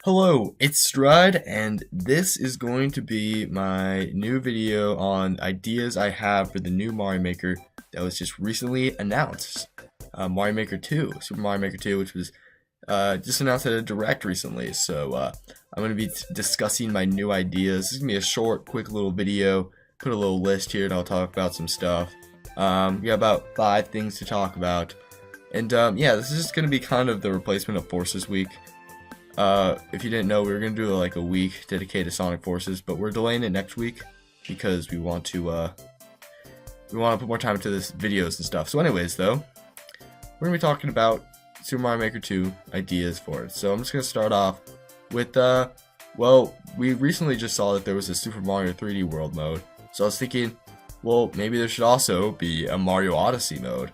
Hello, it's Strud, and this is going to be my new video on ideas I have for the new Mario Maker that was just recently announced. Mario Maker 2, Super Mario Maker 2, which was just announced at a Direct recently. So I'm going to be discussing my new ideas. This is going to be a short, quick little video. Put a little list here, and I'll talk about some stuff. We got about 5 things to talk about. And yeah, this is just going to be kind of the replacement of Forces Week. If you didn't know, we were gonna do like a week dedicated to Sonic Forces, but we're delaying it next week because we want to put more time into this videos and stuff. So anyways, though, we're gonna be talking about Super Mario Maker 2 ideas for it. So I'm just gonna start off with well, we recently just saw that there was a Super Mario 3D World mode. So I was thinking, well, maybe there should also be a Mario Odyssey mode.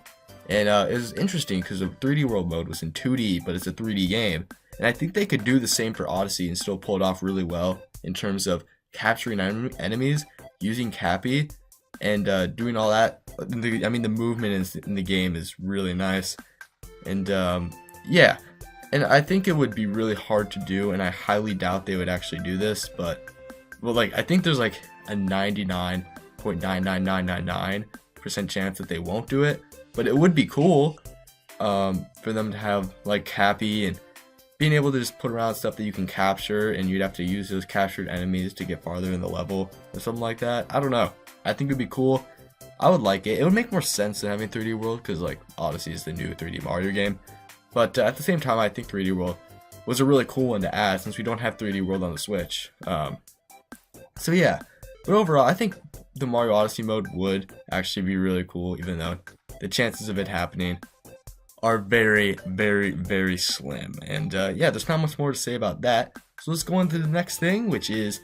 And it was interesting because the 3D World mode was in 2D, but it's a 3D game. And I think they could do the same for Odyssey and still pull it off really well in terms of capturing enemies, using Cappy, and doing all that. I mean, the movement in the game is really nice. And yeah, and I think it would be really hard to do, and I highly doubt they would actually do this. But, well, like, I think there's like a 99.99999% chance that they won't do it. But it would be cool for them to have like Cappy and being able to just put around stuff that you can capture, and you'd have to use those captured enemies to get farther in the level or something like that. I don't know. I think it'd be cool. I would like it. It would make more sense than having 3D World because like Odyssey is the new 3D Mario game. But at the same time, I think 3D World was a really cool one to add since we don't have 3D World on the Switch. So yeah, but overall, I think the Mario Odyssey mode would actually be really cool, even though the chances of it happening are very, very, very slim. And yeah, there's not much more to say about that. So let's go on to the next thing, which is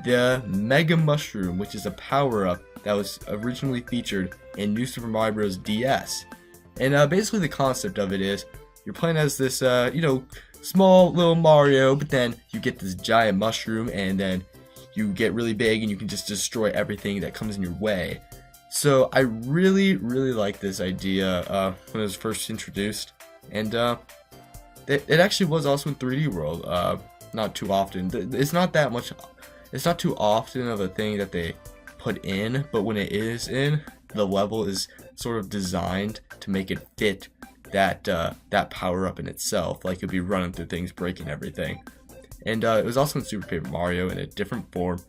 the Mega Mushroom, which is a power-up that was originally featured in New Super Mario Bros. DS. And basically the concept of it is you're playing as this, small little Mario, but then you get this giant mushroom, and then you get really big, and you can just destroy everything that comes in your way. So I really, really like this idea when it was first introduced, and it actually was also in 3D World. Not too often. It's not that much. It's not too often of a thing that they put in, but when it is in, the level is sort of designed to make it fit that power up in itself. Like you'll be running through things, breaking everything. And it was also in Super Paper Mario in a different form,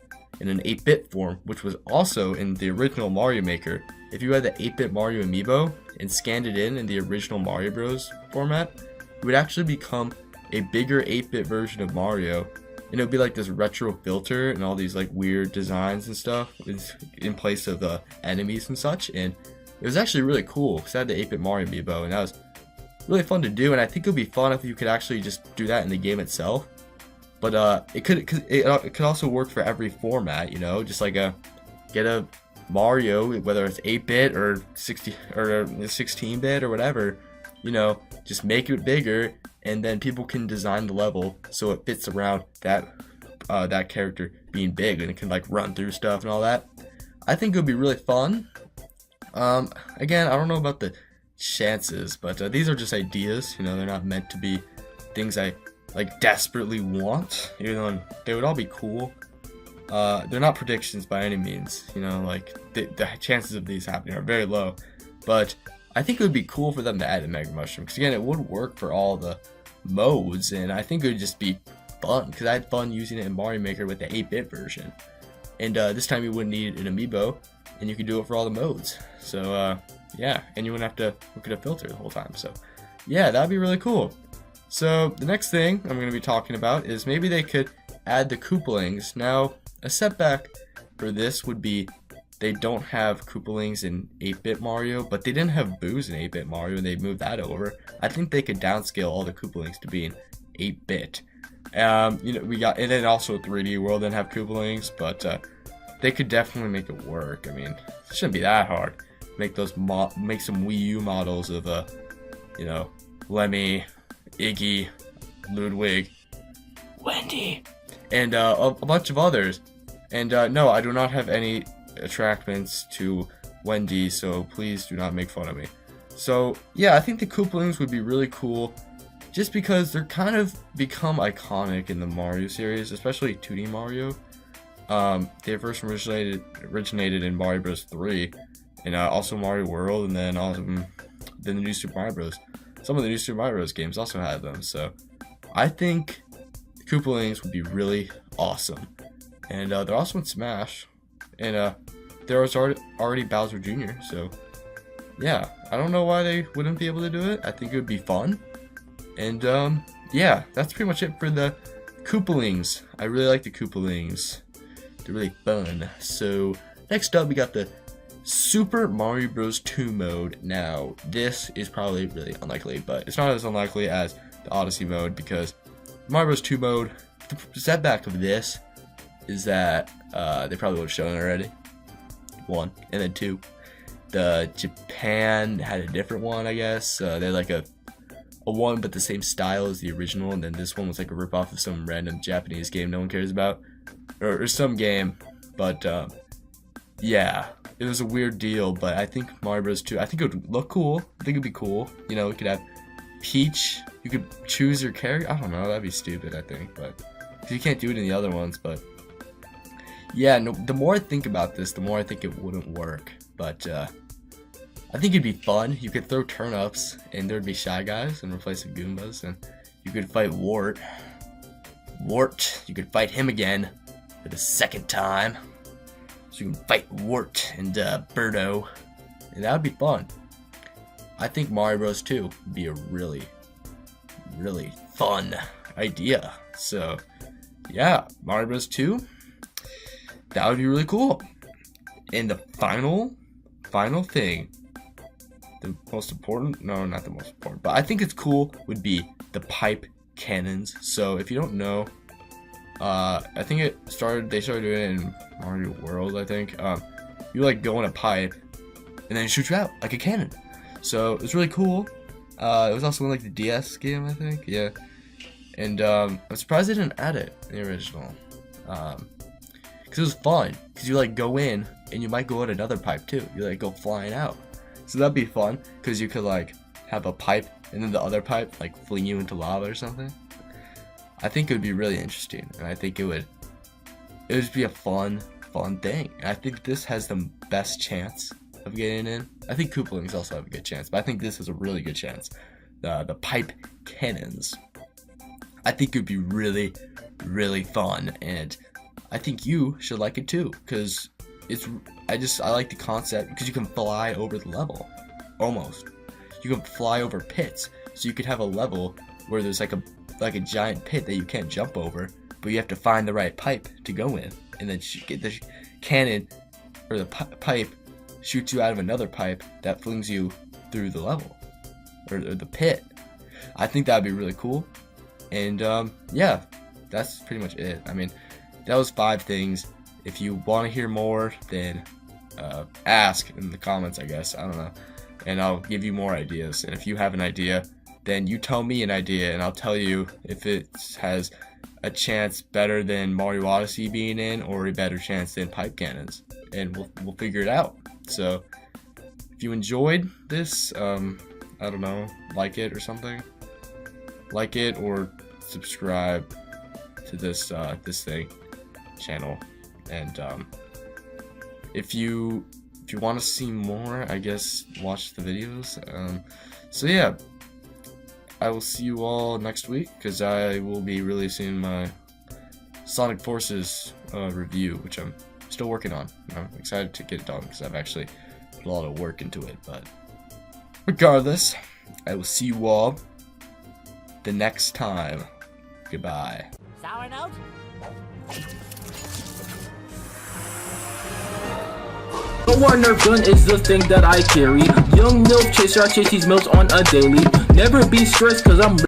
in an 8-bit form, which was also in the original Mario Maker. If you had the 8-bit Mario amiibo and scanned it in the original Mario Bros. Format, it would actually become a bigger 8-bit version of Mario, and it would be like this retro filter and all these like weird designs and stuff in place of the enemies and such. And it was actually really cool because I had the 8-bit Mario amiibo, and that was really fun to do. And I think it would be fun if you could actually just do that in the game itself. But it could also work for every format, just like get a Mario, whether it's 8-bit or 16-bit or whatever, just make it bigger, and then people can design the level so it fits around that character being big, and it can like run through stuff and all that. I think it would be really fun. Again, I don't know about the chances, but these are just ideas. They're not meant to be things I like desperately want, even though they would all be cool. They're not predictions by any means, like the chances of these happening are very low, but I think it would be cool for them to add a Mega Mushroom, because again, it would work for all the modes, and I think it would just be fun, because I had fun using it in Mario Maker with the 8-bit version, and this time you wouldn't need an amiibo, and you could do it for all the modes. So yeah, and you wouldn't have to look at a filter the whole time. So yeah, that'd be really cool. So the next thing I'm going to be talking about is maybe they could add the Koopalings. Now, a setback for this would be they don't have Koopalings in 8-bit Mario, but they didn't have Boos in 8-bit Mario, and they moved that over. I think they could downscale all the Koopalings to being 8-bit. We got, and then also 3D World didn't have Koopalings, but they could definitely make it work. I mean, it shouldn't be that hard. Make some Wii U models of Lemmy, Iggy, Ludwig, Wendy, and a bunch of others. And no, I do not have any attractments to Wendy, so please do not make fun of me. So yeah, I think the Koopalings would be really cool. just because they're kind of become iconic in the Mario series, especially 2D Mario. They first originated in Mario Bros. 3, and also Mario World, and then the new Super Mario Bros. Some of the new Super Mario Bros. Games also have them, so I think Koopalings would be really awesome. And they're also in Smash, and there was already Bowser Jr., so yeah, I don't know why they wouldn't be able to do it. I think it would be fun. And yeah, that's pretty much it for the Koopalings. I really like the Koopalings. They're really fun. So next up, we got the Super Mario Bros. 2 mode. Now, this is probably really unlikely, but it's not as unlikely as the Odyssey mode, because Mario Bros. 2 mode, the setback of this is that they probably would have shown it already. 1, and then 2. The Japan had a different one, I guess. They had like a one, but the same style as the original, and then this one was like a ripoff of some random Japanese game no one cares about, or some game. But yeah, it was a weird deal. But I think Mario Bros. 2, I think it would look cool. I think it'd be cool. You know, you could have Peach. You could choose your character. I don't know. That'd be stupid, I think, but you can't do it in the other ones. But yeah, no. The more I think about this, the more I think it wouldn't work. But I think it'd be fun. You could throw turnips, and there'd be Shy Guys and replace the Goombas, and you could fight Wart. You could fight him again for the second time. So you can fight Wart and Birdo, and that would be fun. I think Mario Bros. 2 would be a really, really fun idea. So yeah, Mario Bros. 2, that would be really cool. And the final thing, the most important, no, not the most important, but I think it's cool, would be the pipe cannons. So if you don't know, I think they started doing it in Mario World, I think. You like go in a pipe and then it shoots you out like a cannon. So it's really cool. It was also in like the DS game, I think. Yeah. And I'm surprised they didn't add it in the original. Because it was fun. Because you like go in and you might go in another pipe too. You like go flying out. So that'd be fun, because you could like have a pipe and then the other pipe like fling you into lava or something. I think it would be really interesting, and I think it would just be a fun thing. And I think this has the best chance of getting in. I think Koopalings also have a good chance, but I think this has a really good chance. The pipe cannons, I think it would be really, really fun, and I think you should like it too, because I like the concept, because you can fly over the level, almost. You can fly over pits, so you could have a level where there's like a giant pit that you can't jump over, but you have to find the right pipe to go in, and then get the cannon or the pipe shoots you out of another pipe that flings you through the level or the pit. I think that'd be really cool, and yeah, that's pretty much it. I mean, that was 5 things. If you want to hear more, then ask in the comments, I guess. I don't know. And I'll give you more ideas. And if you have an idea, then you tell me an idea, and I'll tell you if it has a chance better than Mario Odyssey being in, or a better chance than pipe cannons. And we'll figure it out. So if you enjoyed this, I don't know, like it or something. Like it or subscribe to this channel. And if you want to see more, I guess watch the videos. So yeah, I will see you all next week, because I will be releasing my Sonic Forces review, which I'm still working on. I'm excited to get it done, because I've actually put a lot of work into it. But regardless, I will see you all the next time. Goodbye. Sour note? The war Nerf gun is the thing that I carry. Young MILF chaser, I chase these MILFs on a daily. Never be stressed, cause I'm